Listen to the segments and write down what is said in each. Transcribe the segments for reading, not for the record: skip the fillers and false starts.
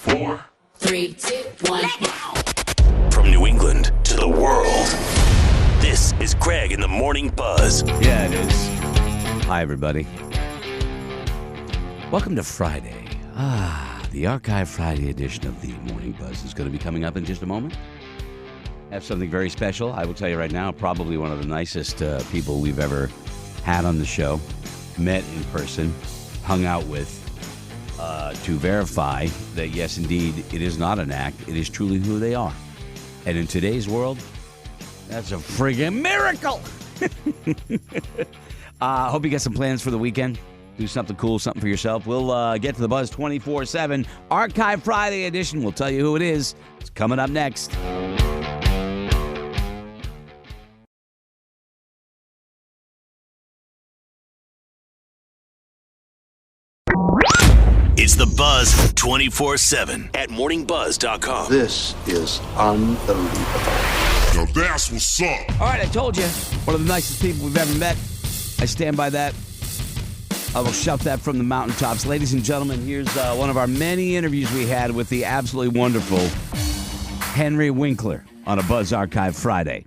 4, 3, 2, 1. From New England to the world, this is Greg in the Morning Buzz. Yeah, it is. Hi, everybody. Welcome to Friday. The Archive Friday edition of the Morning Buzz is going to be coming up in just a moment. I have something very special. I will tell you right now, probably one of the nicest people we've ever had on the show, met in person, hung out with, to verify that, yes, indeed, it is not an act. It is truly who they are. And in today's world, that's a friggin' miracle. Hope you got some plans for the weekend. Do something cool, something for yourself. We'll get to the Buzz 24/7 Archive Friday edition. We'll tell you who it is. It's coming up next. It's the Buzz 24/7 at morningbuzz.com. This is unbelievable. Now that's what's up. All right, I told you, one of the nicest people we've ever met. I stand by that. I will shout that from the mountaintops. Ladies and gentlemen, here's one of our many interviews we had with the absolutely wonderful Henry Winkler on a Buzz Archive Friday.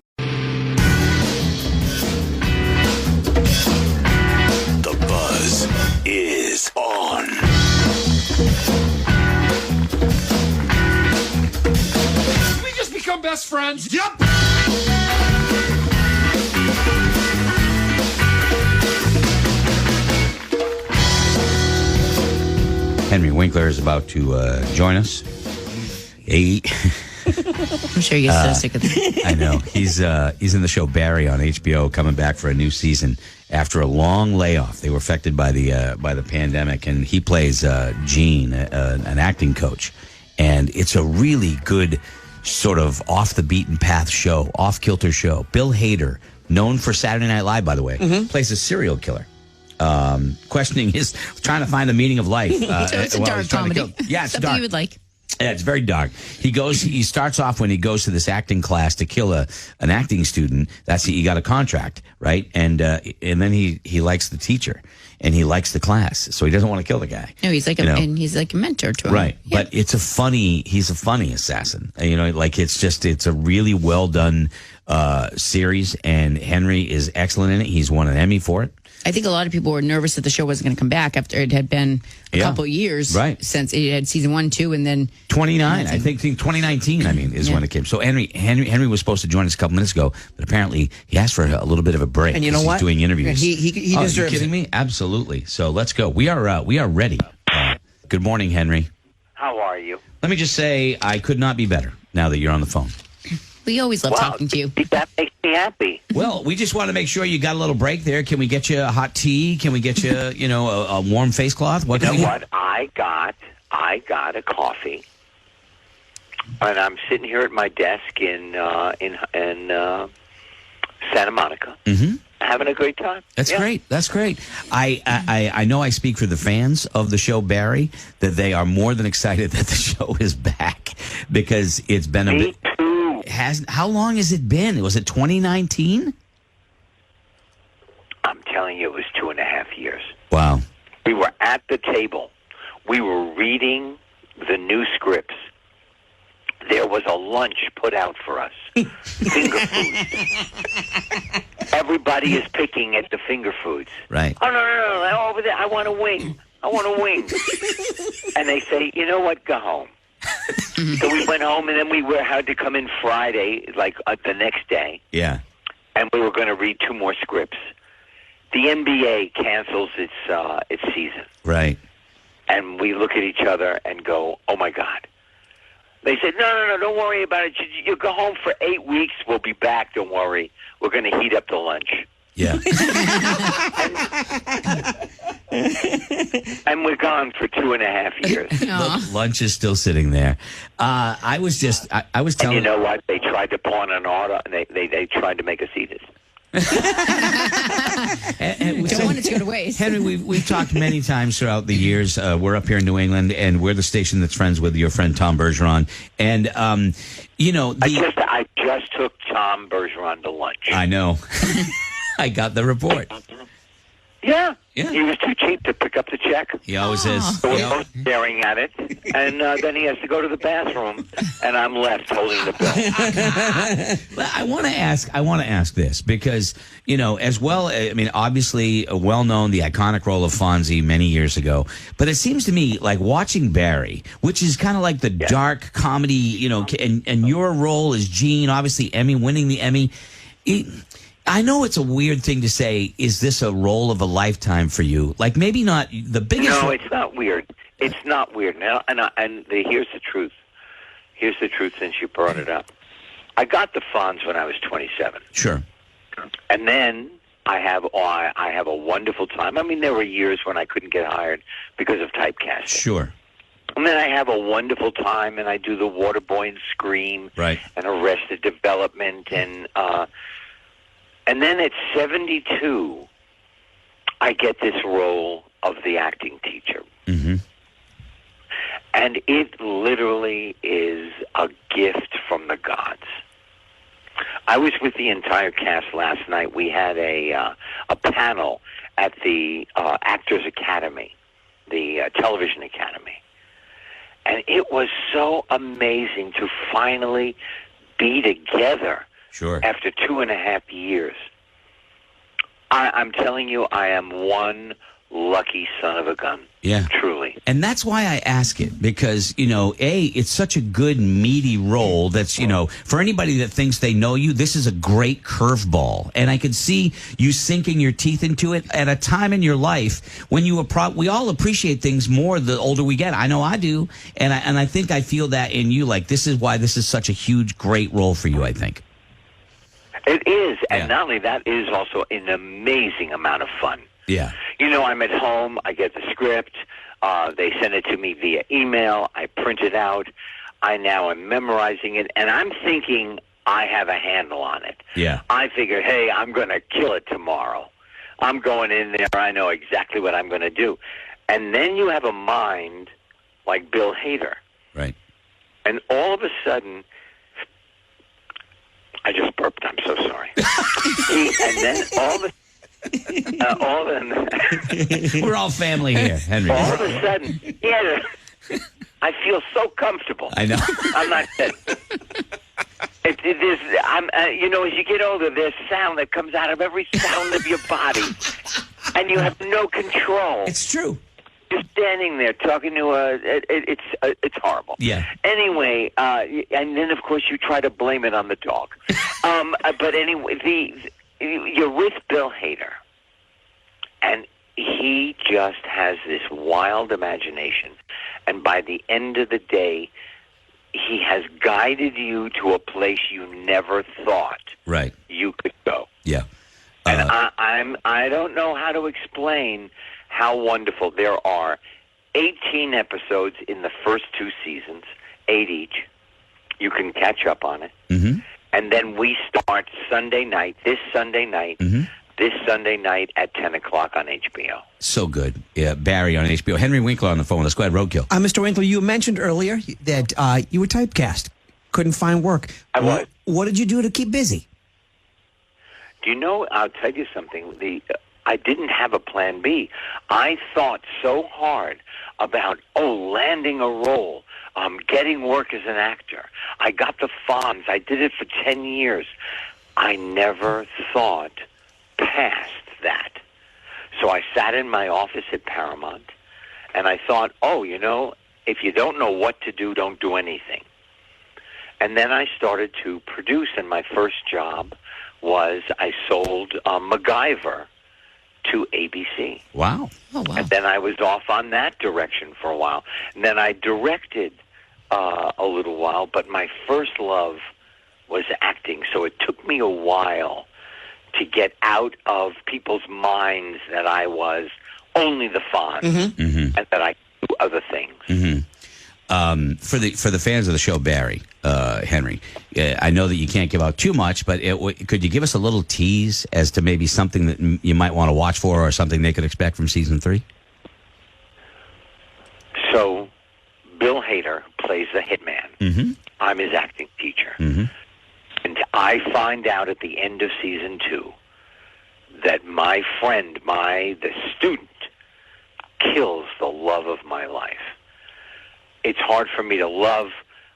The Buzz is on. Did we just become best friends? Yep. Henry Winkler is about to join us. Hey. I'm sure you get so sick of that. I know. He's in the show Barry on HBO, coming back for a new season after a long layoff. They were affected by the pandemic, and he plays Gene, an acting coach. And it's a really good sort of off the beaten path show, off kilter show. Bill Hader, known for Saturday Night Live, by the way, plays a serial killer. Questioning trying to find the meaning of life. So it's a dark comedy. Yeah, it's something dark. you would like. Yeah, it's very dark. He starts off when he goes to this acting class to kill an acting student. He got a contract, right? And then he likes the teacher and he likes the class, so he doesn't want to kill the guy. No, he's like and he's like a mentor to him. Right. Yeah. But he's a funny assassin. Like it's a really well done series, and Henry is excellent in it. He's won an Emmy for it. I think a lot of people were nervous that the show wasn't going to come back after it had been a couple of years since it had season 1, 2, and then 29. I think 2019. Is when it came. So Henry was supposed to join us a couple minutes ago, but apparently he asked for a little bit of a break. And you know what? He's doing interviews. He deserves are you kidding it. me? Absolutely. So let's go. We are ready. Good morning, Henry. How are you? Let me just say I could not be better now that you're on the phone. we always love talking to you. That makes me happy. Well, we just want to make sure you got a little break there. Can we get you a hot tea? Can we get you, a warm face cloth? You know what? I got a coffee, and I'm sitting here at my desk in Santa Monica, having a great time. That's great. That's great. I know I speak for the fans of the show Barry that they are more than excited that the show is back because it's been a Me bit. too. How long has it been? Was it 2019? I'm telling you, it was 2.5 years. Wow. We were at the table. We were reading the new scripts. There was a lunch put out for us. Finger foods. Everybody is picking at the finger foods. Right. Oh, no, over there. I want a wing. And they say, you know what, go home. So we went home, and then we had to come in Friday, the next day. Yeah. And we were going to read 2 more scripts. The NBA cancels its season. Right. And we look at each other and go, oh, my God. They said, no, don't worry about it. You go home for 8 weeks. We'll be back. Don't worry. We're going to heat up the lunch. Yeah. And we're gone for 2.5 years. Look, lunch is still sitting there. I was telling. And you know what? They tried to pawn an order, and they tried to make us eat it. Don't want it to go to waste. Henry, we've talked many times throughout the years. We're up here in New England, and we're the station that's friends with your friend Tom Bergeron. And I just took Tom Bergeron to lunch. I know. I got the report. Yeah. Yeah. He was too cheap to pick up the check. He always is. So we're both staring at it, and then he has to go to the bathroom, and I'm left holding the bill. Well, I want to ask this because, as well, I mean, obviously, well known, the iconic role of Fonzie many years ago. But it seems to me like watching Barry, which is kind of like the dark comedy, and your role as Gene, obviously winning the Emmy. I know it's a weird thing to say. Is this a role of a lifetime for you? Like maybe not the biggest. No, it's not weird. It's not weird. Now, here's the truth. Here's the truth. Since you brought it up, I got the Fonz when I was 27. Sure. And then I have a wonderful time. I mean, there were years when I couldn't get hired because of typecasting. Sure. And then I have a wonderful time, and I do the Waterboy and Scream, right, and Arrested Development, and then at 72, I get this role of the acting teacher. Mm-hmm. And it literally is a gift from the gods. I was with the entire cast last night. We had a panel at the Actors Academy, the Television Academy. And it was so amazing to finally be together. Sure. After 2.5 years. I'm telling you, I am one lucky son of a gun. Yeah. Truly. And that's why I ask it, because, it's such a good, meaty role that's, for anybody that thinks they know you, this is a great curveball. And I could see you sinking your teeth into it at a time in your life when we all appreciate things more the older we get. I know I do. And I think I feel that in you. Like, this is why this is such a huge, great role for you, I think. It is, and not only that, it is also an amazing amount of fun. Yeah. I'm at home, I get the script, they send it to me via email, I print it out, I now am memorizing it, and I'm thinking I have a handle on it. Yeah. I figure, hey, I'm going to kill it tomorrow. I'm going in there, I know exactly what I'm going to do. And then you have a mind like Bill Hader. Right. And all of a sudden, I just burped. I'm so sorry. And then we're all family here, Henry. All of a sudden, I feel so comfortable. I know. I'm not dead. As you get older, there's sound that comes out of every sound of your body, and you have no control. It's true. You're standing there talking to it's horrible. Yeah. Anyway, and then of course you try to blame it on the dog. But anyway, you're with Bill Hader, and he just has this wild imagination. And by the end of the day, he has guided you to a place you never thought you could go. Yeah. And I don't know how to explain how wonderful. There are 18 episodes in the first 2 seasons, 8 each. You can catch up on it. Mm-hmm. And then we start this Sunday night at 10 o'clock on HBO. So good. Yeah, Barry on HBO. Henry Winkler on the phone. Let's go ahead, Roadkill. Mr. Winkler, you mentioned earlier that you were typecast, couldn't find work. I was. What did you do to keep busy? Do you know, I'll tell you something. I didn't have a plan B. I thought so hard about, landing a role, getting work as an actor. I got the Fonz. I did it for 10 years. I never thought past that. So I sat in my office at Paramount, and I thought, if you don't know what to do, don't do anything. And then I started to produce, and my first job was I sold MacGyver to ABC. Wow. Oh, wow. And then I was off on that direction for a while. And then I directed a little while, but my first love was acting. So it took me a while to get out of people's minds that I was only the Fonz and that I could do other things. Mm-hmm. For the fans of the show, Barry, Henry, I know that you can't give out too much, but could you give us a little tease as to maybe something that you might want to watch for, or something they could expect from season 3? So, Bill Hader plays the hitman. Mm-hmm. I'm his acting teacher. Mm-hmm. And I find out at the end of season 2 that my friend, the student, kills the love of my life. It's hard for me to love.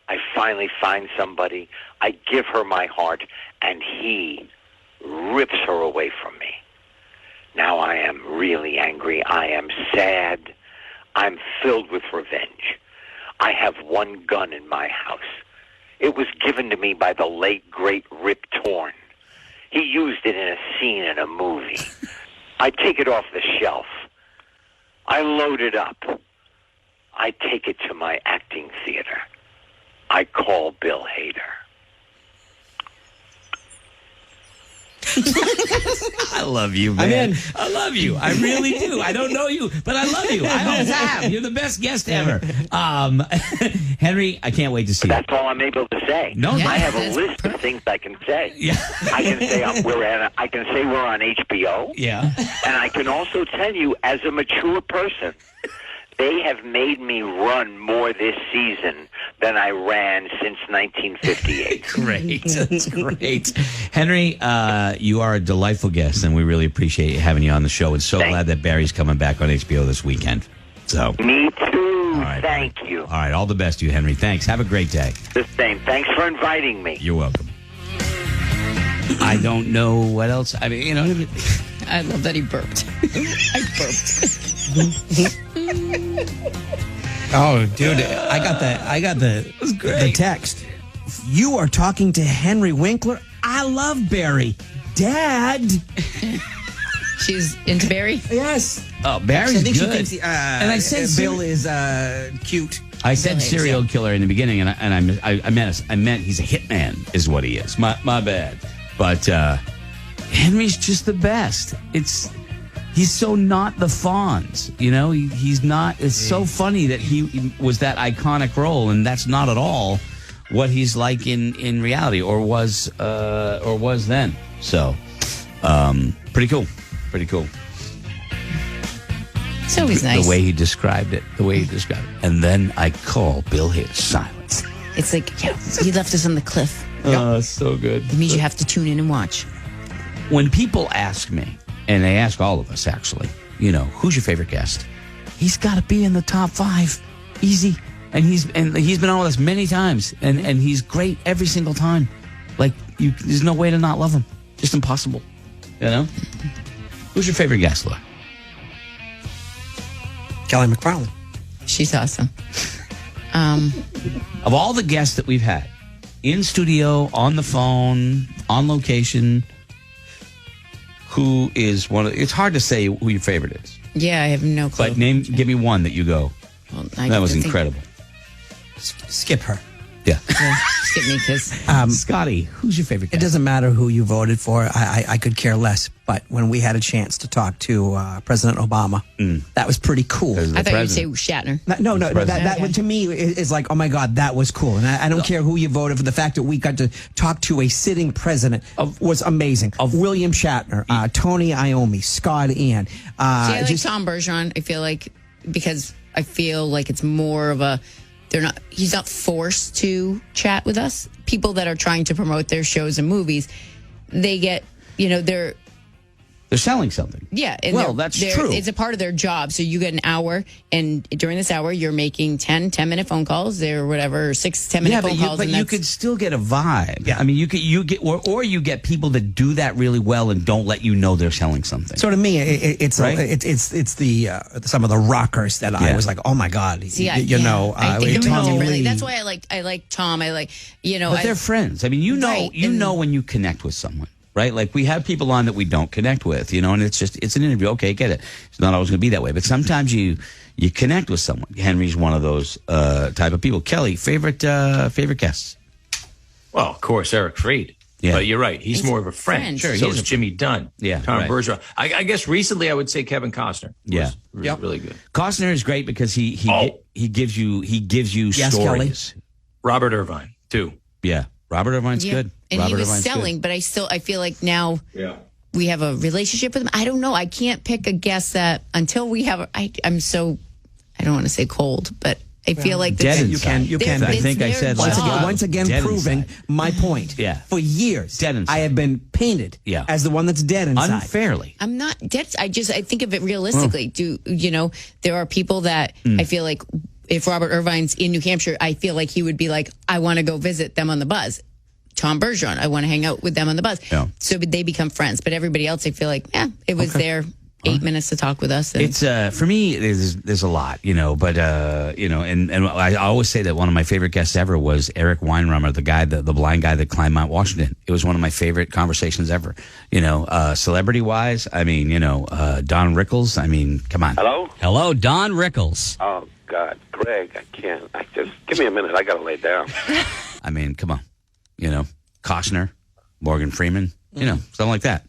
I finally find somebody. I give her my heart, and he rips her away from me. Now I am really angry. I am sad. I'm filled with revenge. I have one gun in my house. It was given to me by the late, great Rip Torn. He used it in a scene in a movie. I take it off the shelf. I load it up. I take it to my acting theater. I call Bill Hader. I love you, man. I love you. I really do. I don't know you, but I love you. I always have. You're the best guest ever. Henry, I can't wait to see you. That's all I'm able to say. No, I have a list of things I can say. Yeah. I can say we're on HBO. Yeah. And I can also tell you, as a mature person, they have made me run more this season than I ran since 1958. Great. That's great. Henry, you are a delightful guest, and we really appreciate having you on the show. And so glad that Barry's coming back on HBO this weekend. So. Me too. All right. Thank you. All right. All the best to you, Henry. Thanks. Have a great day. The same. Thanks for inviting me. You're welcome. I don't know what else. I mean, I love that he burped. I burped. Oh, dude, I got the text. You are talking to Henry Winkler. I love Barry. Dad. She's into Barry? Yes. Oh, Barry's I think good. She thinks and I said Bill is cute. I said serial killer in the beginning, and I meant he's a hitman, is what he is. My bad. But Henry's just the best. He's so not the Fonz, he's not. It's so funny that he was that iconic role, and that's not at all what he's like in reality, or was then. So, pretty cool. It's always nice. The way he described it. And then I call Bill Hader. Silence. It's like, he left us on the cliff. Oh, so good. It means you have to tune in and watch. When people ask me, and they ask all of us, actually, who's your favorite guest? He's got to be in the top 5, easy. And he's been on with us many times, and he's great every single time. Like, there's no way to not love him. Just impossible. Who's your favorite guest, Laura? Kelly McFarland. She's awesome. Of all the guests that we've had, in studio, on the phone, on location, who is it's hard to say who your favorite is. Yeah, I have no clue. But give me one that you go, that was incredible. Skip her. Yeah. Skip me, because... Scotty, who's your favorite guest? It doesn't matter who you voted for. I could care less. But when we had a chance to talk to President Obama, that was pretty cool. I thought you'd say Shatner. No. That to me is like, oh my God, that was cool. And I don't care who you voted for. The fact that we got to talk to a sitting president was amazing. Of William Shatner, Tony Iommi, Scott Ian. I like Tom Bergeron. I feel like, because I feel like it's more of a... he's not forced to chat with us. People that are trying to promote their shows and movies, they get, they're selling something. Yeah. And that's true. It's a part of their job. So you get an hour, and during this hour, you're making 10-minute phone calls or whatever, 6-10-minute phone calls. But you could still get a vibe. Yeah. I mean, you get, or you get people that do that really well and don't let you know they're selling something. So to me, it's right? it's the some of the rockers that I was like, oh my God, I think Tommy Lee. Lee. That's why I like Tom. I like, But they're friends. I mean, know when you connect with someone. Right? Like, we have people on that we don't connect with, and it's an interview. Okay, get it. It's not always going to be that way. But sometimes you connect with someone. Henry's one of those type of people. Kelly, favorite guests? Well, of course, Eric Fried. Yeah. But you're right. He's more of a friend. Sure, so is Jimmy Dunn. Yeah, Tom right. Bergeron. I guess recently I would say Kevin Costner. Yeah. Really good. Costner is great because he gives you Yes, stories. Kelly. Robert Irvine, too. Yeah. Robert Irvine's good. And Robert he was Irvine's selling, good. but I feel like now we have a relationship with him. I don't know. I can't pick a guest that until we have. I don't want to say cold, but I feel like Dead You can. You can. I It's think I their said job. last Once again, Dead proving inside. my point. Yeah. For years, Dead inside. I have been painted Yeah. as the one that's dead inside. Unfairly. I'm not dead. I think of it realistically. There are people that I feel like if Robert Irvine's in New Hampshire, I feel like he would be like, I want to go visit them on the buzz. Tom Bergeron, I want to hang out with them on the buzz. Yeah. So they become friends. But everybody else, I feel like, it was their 8 minutes to talk with us. And It's for me. There's a lot, but and I always say that one of my favorite guests ever was Eric Weinrummer, the blind guy that climbed Mount Washington. It was one of my favorite conversations ever. Celebrity wise, I mean, Don Rickles. I mean, come on. Hello, Don Rickles. Oh, God. Greg, I can't. Give me a minute. I got to lay down. I mean, come on. Costner, Morgan Freeman, something like that.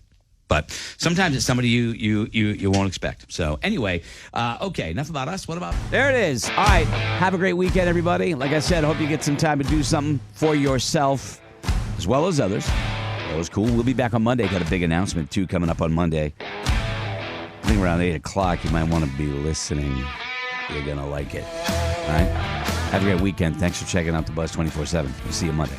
But sometimes it's somebody you won't expect. So anyway, okay, enough about us. What about... There it is. All right, have a great weekend, everybody. Like I said, hope you get some time to do something for yourself as well as others. That was cool. We'll be back on Monday. Got a big announcement, too, coming up on Monday. I think around 8 o'clock, you might want to be listening. You're going to like it. All right? Have a great weekend. Thanks for checking out the Buzz 24/7. We'll see you Monday.